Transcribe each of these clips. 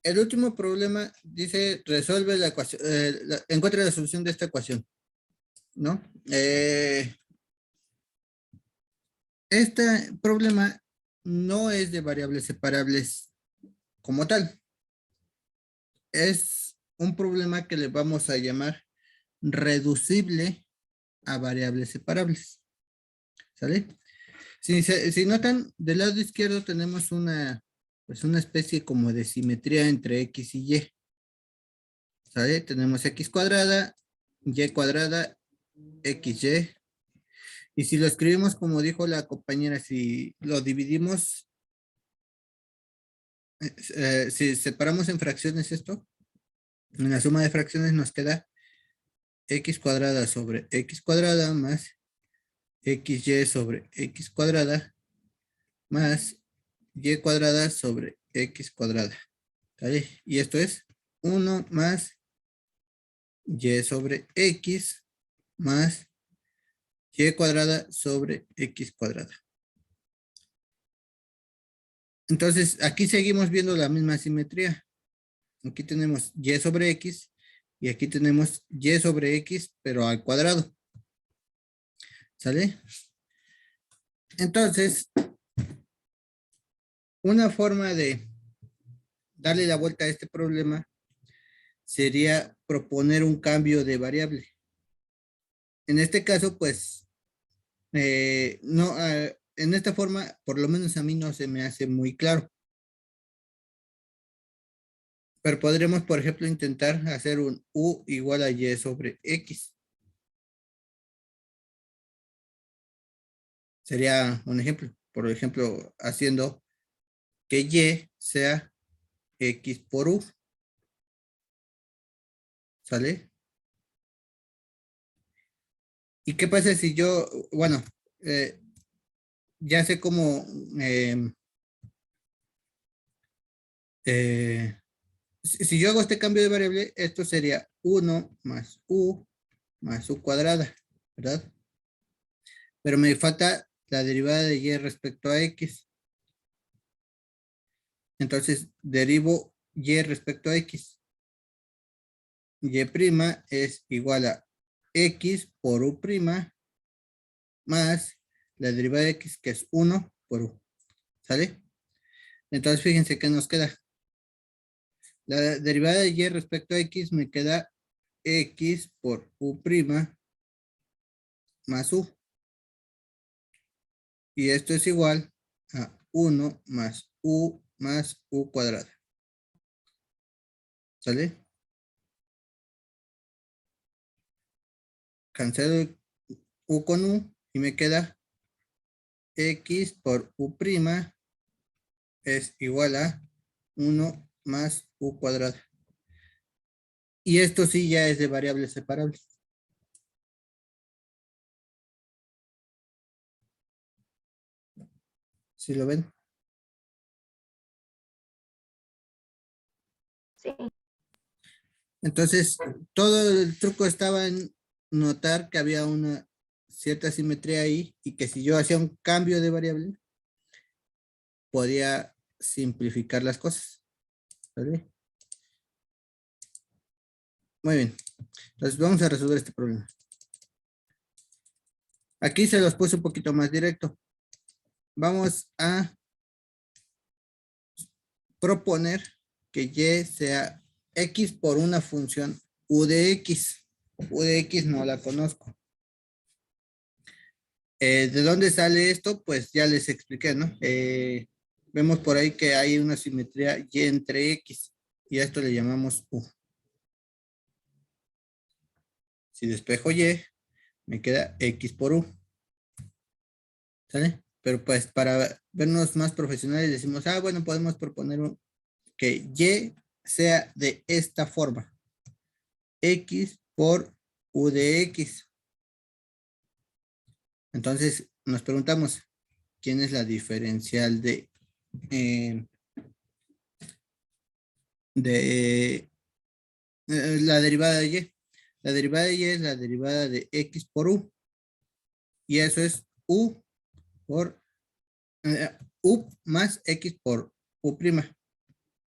El último problema dice resuelve la ecuación, encuentra la solución de esta ecuación, ¿no? Este problema no es de variables separables como tal. Es un problema que le vamos a llamar reducible a variables separables. ¿Sale? Si notan, del lado izquierdo tenemos pues una especie como de simetría entre X y Y. ¿Sale? Tenemos X cuadrada, Y cuadrada, XY. Y si lo escribimos como dijo la compañera, si lo dividimos, si separamos en fracciones esto, en la suma de fracciones nos queda X cuadrada sobre X cuadrada más XY sobre X cuadrada más Y cuadrada sobre X cuadrada. ¿Vale? Y esto es 1 más Y sobre X más Y cuadrada sobre X cuadrada. Entonces, aquí seguimos viendo la misma simetría. Aquí tenemos Y sobre X y aquí tenemos Y sobre X, pero al cuadrado. ¿Sale? Entonces, una forma de darle la vuelta a este problema sería proponer un cambio de variable. En este caso, pues, no, en esta forma, por lo menos a mí no se me hace muy claro. Pero podremos, por ejemplo, intentar hacer un U igual a Y sobre X. Sería un ejemplo. Por ejemplo, haciendo que Y sea X por U. ¿Sale? ¿Y qué pasa si yo, bueno, ya sé cómo, si yo hago este cambio de variable, esto sería 1 más U cuadrada, ¿verdad? Pero me falta la derivada de Y respecto a X. Entonces, derivo Y respecto a X. Y' es igual a X por U' más la derivada de X, que es 1 por U. ¿Sale? Entonces, fíjense que nos queda. La derivada de Y respecto a X me queda X por U' más U. Y esto es igual a 1 más U cuadrada. ¿Sale? Cancelo U con U y me queda X por U' es igual a 1 más U cuadrada. Y esto sí ya es de variables separables. ¿Sí lo ven? Sí. Entonces, todo el truco estaba en notar que había una cierta simetría ahí y que si yo hacía un cambio de variable, podía simplificar las cosas. ¿Vale? Muy bien. Entonces, vamos a resolver este problema. Aquí se los puse un poquito más directo. Vamos a proponer que Y sea X por una función U de X. U de X no la conozco. ¿De dónde sale esto? Pues ya les expliqué, ¿no? Vemos por ahí que hay una simetría Y entre X y a esto le llamamos U. Si despejo Y, me queda X por U. ¿Sale? Pero pues para vernos más profesionales decimos, bueno, podemos proponer que Y sea de esta forma. X por U de X. Entonces nos preguntamos, ¿quién es la diferencial de la derivada de Y? La derivada de Y es la derivada de X por U. Y eso es U por U más X por U'.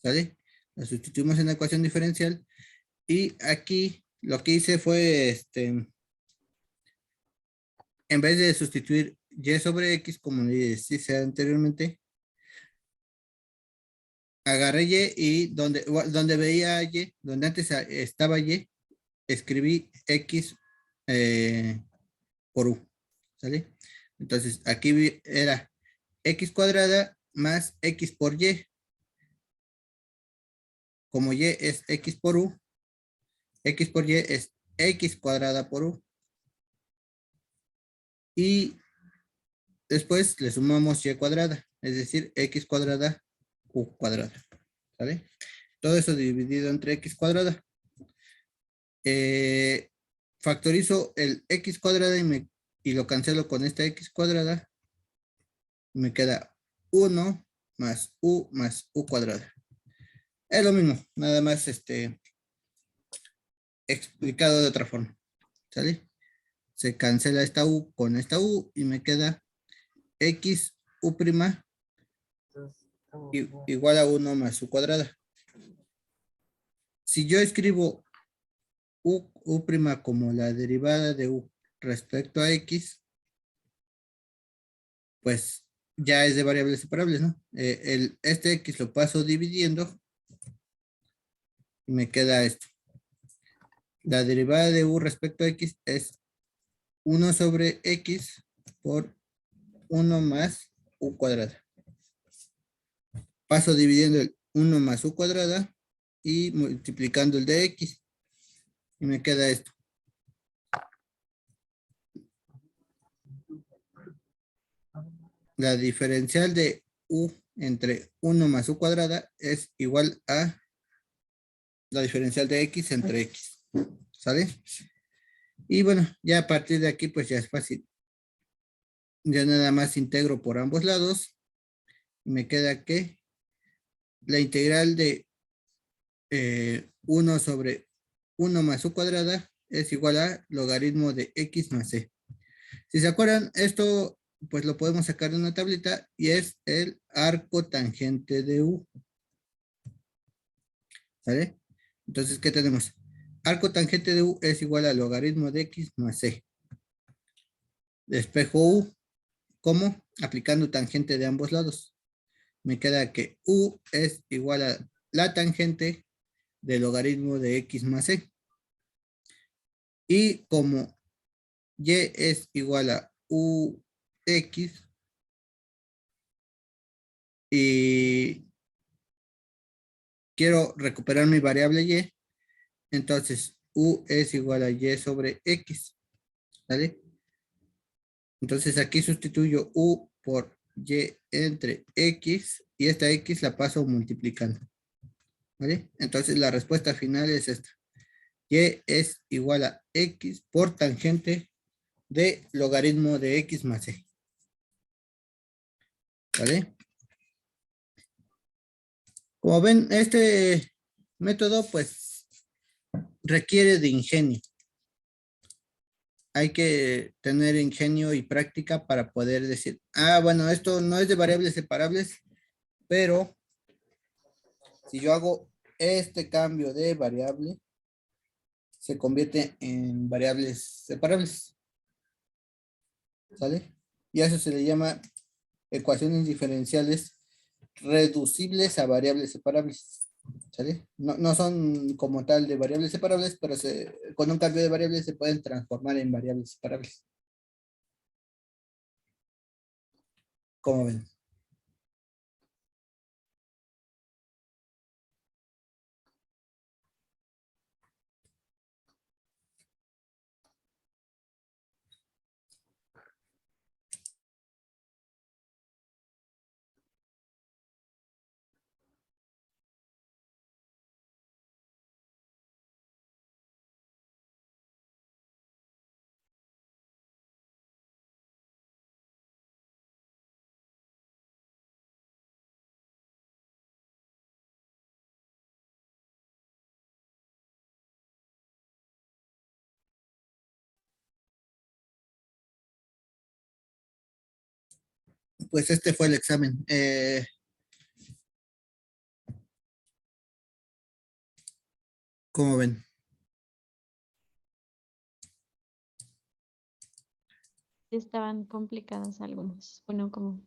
¿Sale? La sustituimos en la ecuación diferencial. Y aquí lo que hice fue, en vez de sustituir y sobre x, como les hice anteriormente, agarré y donde veía y, donde antes estaba y, escribí x por u, ¿sale? Entonces, aquí era x cuadrada más x por y. Como y es x por u, x por y es x cuadrada por u. Y después le sumamos y cuadrada, es decir, x cuadrada, u cuadrada, ¿sale? Todo eso dividido entre x cuadrada. Eh, Factorizo el x cuadrada y lo cancelo con esta x cuadrada. Me queda 1 más u cuadrada. Es lo mismo, nada más explicado de otra forma, ¿sale? Se cancela esta u con esta u y me queda x u prima igual a 1 más u cuadrada. Si yo escribo u prima como la derivada de u respecto a x, pues ya es de variables separables, ¿no? Este x lo paso dividiendo y me queda esto. La derivada de u respecto a x es 1 sobre x por 1 más u cuadrada. Paso dividiendo el 1 más u cuadrada y multiplicando el de x. Y me queda esto. La diferencial de u entre 1 más u cuadrada es igual a la diferencial de x entre x. ¿Sale? Y bueno, ya a partir de aquí pues ya es fácil. Ya nada más integro por ambos lados. Y me queda que la integral de 1 sobre 1 más u cuadrada es igual a logaritmo de x más c. Si se acuerdan, esto pues lo podemos sacar de una tablita y es el arco tangente de u. ¿Sale? Entonces, ¿qué tenemos? Arco tangente de u es igual a logaritmo de x más c. Despejo u, ¿cómo? Aplicando tangente de ambos lados. Me queda que u es igual a la tangente del logaritmo de x más c. Y como y es igual a ux y quiero recuperar mi variable y, entonces u es igual a y sobre x, ¿vale? Entonces aquí sustituyo u por y entre x y esta x la paso multiplicando, ¿vale? Entonces la respuesta final es esta. Y es igual a x por tangente de logaritmo de x más c, ¿vale? Como ven, este método pues requiere de ingenio. Hay que tener ingenio y práctica para poder decir, bueno, esto no es de variables separables, pero si yo hago este cambio de variable, se convierte en variables separables, ¿sale? Y a eso se le llama ecuaciones diferenciales reducibles a variables separables, ¿sale? No son como tal de variables separables, pero con un cambio de variables se pueden transformar en variables separables. ¿Cómo ven? Pues este fue el examen. ¿Cómo ven? Sí, estaban complicadas algunos. Bueno, como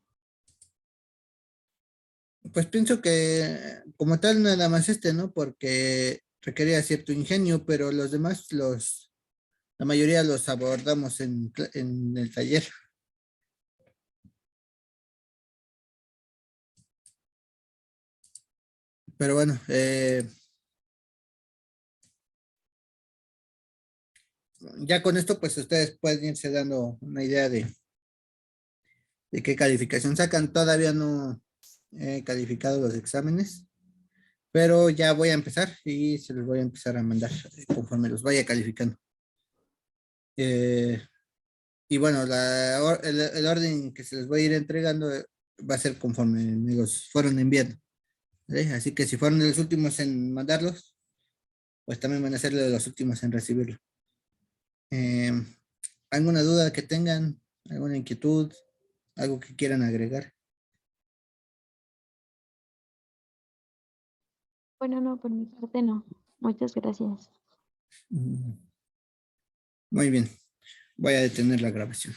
Pues pienso que como tal nada más ¿no? Porque requería cierto ingenio, pero los demás, la mayoría los abordamos en el taller. Pero bueno, ya con esto, pues ustedes pueden irse dando una idea de qué calificación sacan. Todavía no he calificado los exámenes, pero ya voy a empezar y se los voy a empezar a mandar conforme los vaya calificando. Eh, y bueno, el orden que se les voy a ir entregando va a ser conforme me los fueron enviando. ¿Vale? Así que si fueron de los últimos en mandarlos, pues también van a ser de los últimos en recibirlo. Eh, ¿Alguna duda que tengan? ¿Alguna inquietud? ¿Algo que quieran agregar? bueno, no, por mi parte no. Muchas gracias. Mm, Muy bien, voy a detener la grabación.